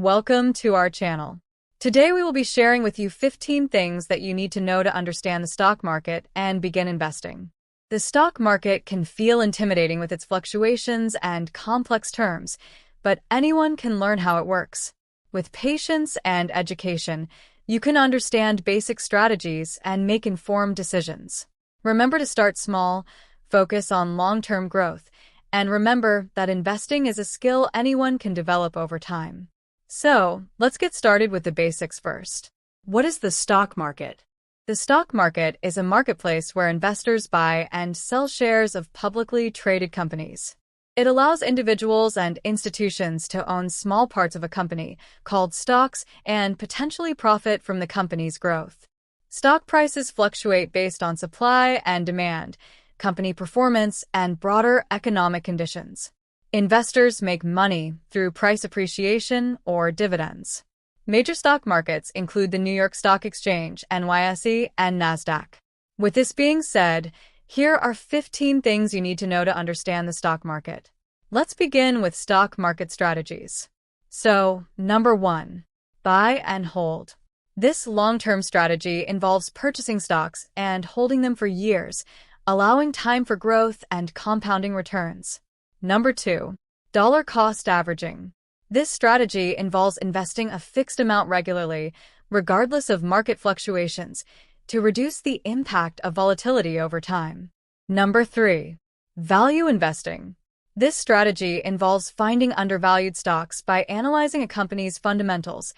Welcome to our channel. Today we will be sharing with you 15 things that you need to know to understand the stock market and begin investing. The stock market can feel intimidating with its fluctuations and complex terms, but anyone can learn how it works. With patience and education, you can understand basic strategies and make informed decisions. Remember to start small, focus on long-term growth, and remember that investing is a skill anyone can develop over time. So, let's get started with the basics first. What is the stock market? The stock market is a marketplace where investors buy and sell shares of publicly traded companies. It allows individuals and institutions to own small parts of a company, called stocks, and potentially profit from the company's growth. Stock prices fluctuate based on supply and demand, company performance, and broader economic conditions. Investors make money through price appreciation or dividends. Major stock markets include the New York Stock Exchange, NYSE, and NASDAQ. With this being said, here are 15 things you need to know to understand the stock market. Let's begin with stock market strategies. So, number 1, buy and hold. This long-term strategy involves purchasing stocks and holding them for years, allowing time for growth and compounding returns. Number 2, dollar cost averaging. This strategy involves investing a fixed amount regularly, regardless of market fluctuations, to reduce the impact of volatility over time. Number 3, value investing. This strategy involves finding undervalued stocks by analyzing a company's fundamentals,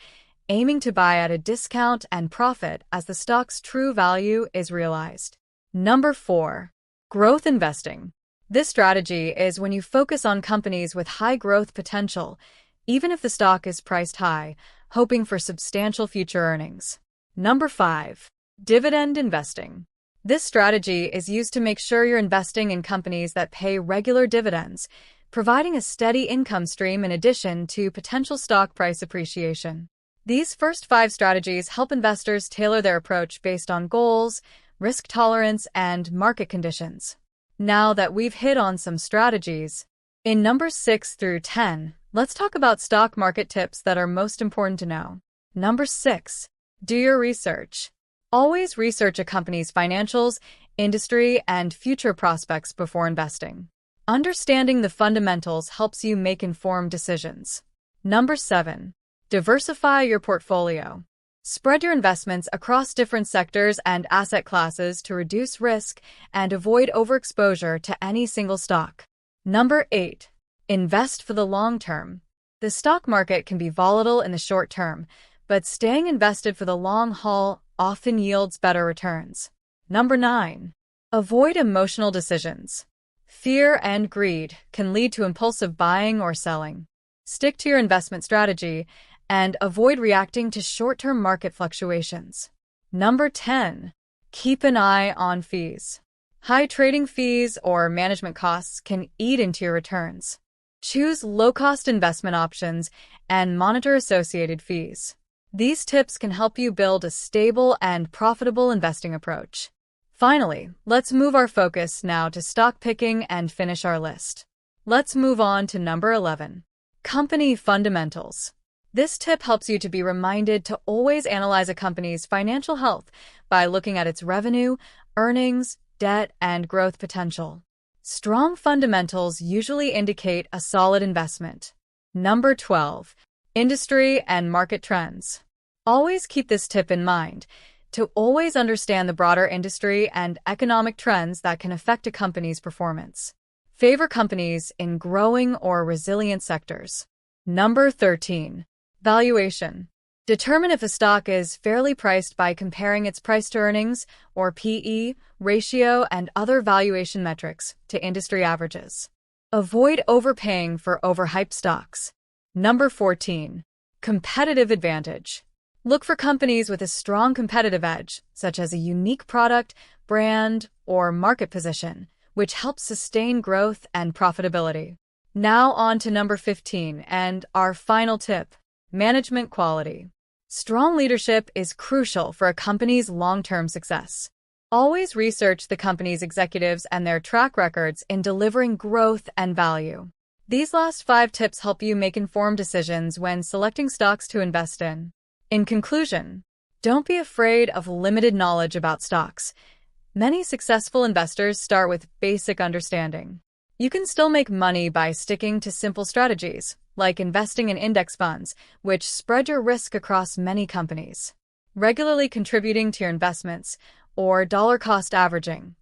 aiming to buy at a discount and profit as the stock's true value is realized. Number 4, growth investing. This strategy is when you focus on companies with high growth potential, even if the stock is priced high, hoping for substantial future earnings. Number 5, dividend investing. This strategy is used to make sure you're investing in companies that pay regular dividends, providing a steady income stream in addition to potential stock price appreciation. These first 5 strategies help investors tailor their approach based on goals, risk tolerance, and market conditions. Now that we've hit on some strategies, in numbers 6 through 10, let's talk about stock market tips that are most important to know. Number 6, do your research. Always research a company's financials, industry, and future prospects before investing. Understanding the fundamentals helps you make informed decisions. Number 7, diversify your portfolio. Spread your investments across different sectors and asset classes to reduce risk and avoid overexposure to any single stock. Number 8, invest for the long term. The stock market can be volatile in the short term, but staying invested for the long haul often yields better returns. Number 9, avoid emotional decisions. Fear and greed can lead to impulsive buying or selling. Stick to your investment strategy and avoid reacting to short-term market fluctuations. Number 10, keep an eye on fees. High trading fees or management costs can eat into your returns. Choose low-cost investment options and monitor associated fees. These tips can help you build a stable and profitable investing approach. Finally, let's move our focus now to stock picking and finish our list. Let's move on to number 11, company fundamentals. This tip helps you to be reminded to always analyze a company's financial health by looking at its revenue, earnings, debt, and growth potential. Strong fundamentals usually indicate a solid investment. Number 12, industry and market trends. Always keep this tip in mind to always understand the broader industry and economic trends that can affect a company's performance. Favor companies in growing or resilient sectors. Number 13, valuation. Determine if a stock is fairly priced by comparing its price to earnings, or PE, ratio, and other valuation metrics to industry averages. Avoid overpaying for overhyped stocks. Number 14, competitive advantage. Look for companies with a strong competitive edge, such as a unique product, brand, or market position, which helps sustain growth and profitability. Now on to number 15 and our final tip, management quality. Strong leadership is crucial for a company's long-term success. Always research the company's executives and their track records in delivering growth and value. These last 5 tips help you make informed decisions when selecting stocks to invest in. In conclusion, don't be afraid of limited knowledge about stocks. Many successful investors start with basic understanding. You can still make money by sticking to simple strategies, like investing in index funds, which spread your risk across many companies. Regularly contributing to your investments, or dollar-cost averaging,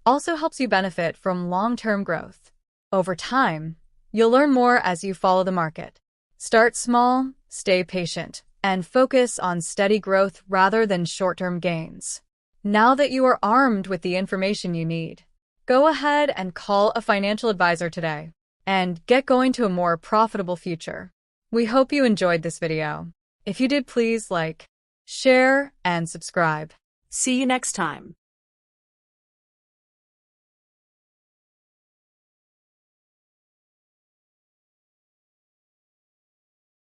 also helps you benefit from long-term growth. Over time, you'll learn more as you follow the market. Start small, stay patient, and focus on steady growth rather than short-term gains. Now that you are armed with the information you need, go ahead and call a financial advisor today and get going to a more profitable future. We hope you enjoyed this video. If you did, please like, share, and subscribe. See you next time.